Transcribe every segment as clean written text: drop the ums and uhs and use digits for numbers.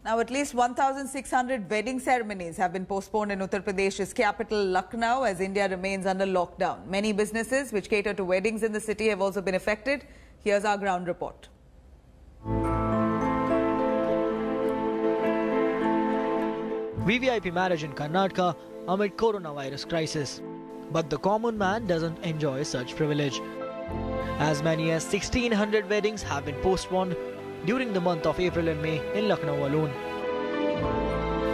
Now, at least 1,600 wedding ceremonies have been postponed in Uttar Pradesh's capital, Lucknow, as India remains under lockdown. Many businesses which cater to weddings in the city have also been affected. Here's our ground report. VVIP marriage in Karnataka amid coronavirus crisis. But the common man doesn't enjoy such privilege. As many as 1,600 weddings have been postponed during the month of April and May in Lucknow alone.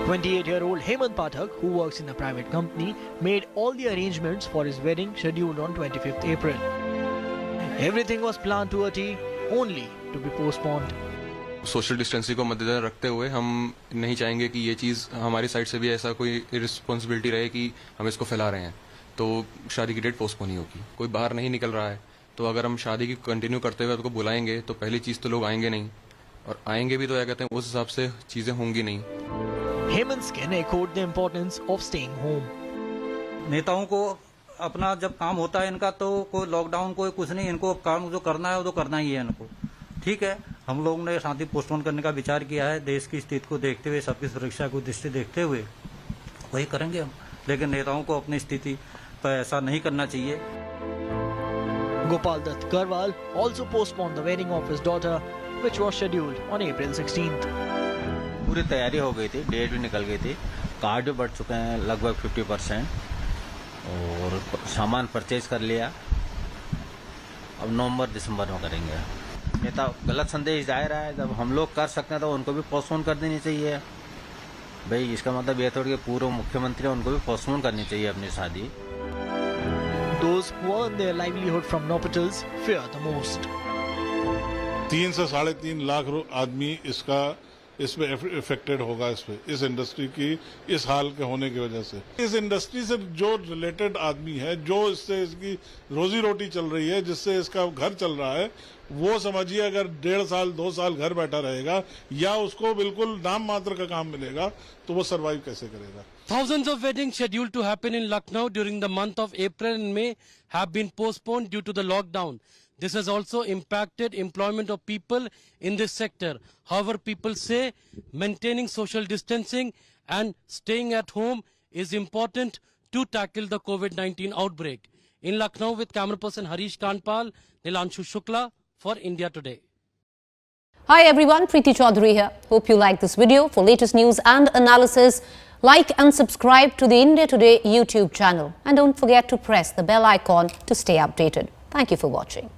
28-year-old Hemant Pathak, who works in a private company, made all the arrangements for his wedding scheduled on 25th April. Everything was planned to a T, only to be postponed. Social distancing को मद्देनजर रखते हुए हम नहीं चाहेंगे कि ये चीज़ हमारी साइड से भी ऐसा कोई रिस्पॉन्सिबिलिटी रहे कि हम इसको फैला रहे हैं, तो शादी की डेट पोस्टपोन ही होगी. कोई बाहर नहीं निकल रहा है, तो अगर हम शादी की कंटिन्यू करते हुए उसको बुलाएंगे तो पहली चीज़ तो लोग आएंगे नहीं, और आएंगे भी तो क्या कहते हैं उस हिसाब से चीज़ें होंगी नहीं. Hemant's skin echoed the importance of staying home. नेताओं को अपना जब काम होता है इनका तो कोई लॉकडाउन कोई कुछ नहीं, इनको काम जो करना है वो तो करना ही है इनको. ठीक है, हम लोगों ने शादी पोस्टपोन करने का विचार किया है. देश की स्थिति को देखते हुए, सबकी सुरक्षा को दृष्टि देखते हुए वही करेंगे हम, लेकिन नेताओं को अपनी स्थिति पर ऐसा नहीं करना चाहिए. Gopal Dutt Karwal also postponed the wedding of his daughter, which was scheduled on April 16th. पूरी तैयारी हो गई थी, डेट भी निकल गई थी, कार्ड भी बढ़ चुके हैं लगभग 50%, और सामान परचेज कर लिया. अब नवंबर दिसंबर में करेंगे. नेता गलत संदेश जा रहा है, जब हम लोग कर सकते हैं तो उनको भी पोस्टपोन कर देनी चाहिए. भाई इसका मतलब ये थोड़ी पूर्व मुख्यमंत्री उनको भी पोस्टपोन करनी चाहिए अपनी शादी. Those who earn their livelihood from hospitals fear the most. 3 से 3.5 लाख आदमी इसमें इफेक्टेड होगा. इस इंडस्ट्री की इस हाल के होने की वजह से, इस इंडस्ट्री से जो रिलेटेड आदमी है, जो इससे इसकी रोजी रोटी चल रही है, जिससे इसका घर चल रहा है, वो समझिए अगर 1.5 साल 2 साल घर बैठा रहेगा या उसको बिल्कुल नाम मात्र का काम मिलेगा तो वो सरवाइव कैसे करेगा. Thousands of weddings scheduled to happen in Lucknow during the month of April and May have been postponed due to the lockdown. This has also impacted employment of people in this sector. However, people say maintaining social distancing and staying at home is important to tackle the COVID-19 outbreak. In Lucknow with camera person Harish Kanpal, Nilanshu Shukla for India Today. Hi everyone, Preeti Chaudhary here. Hope you like this video. For latest news and analysis, like and subscribe to the India Today YouTube channel. And don't forget to press the bell icon to stay updated. Thank you for watching.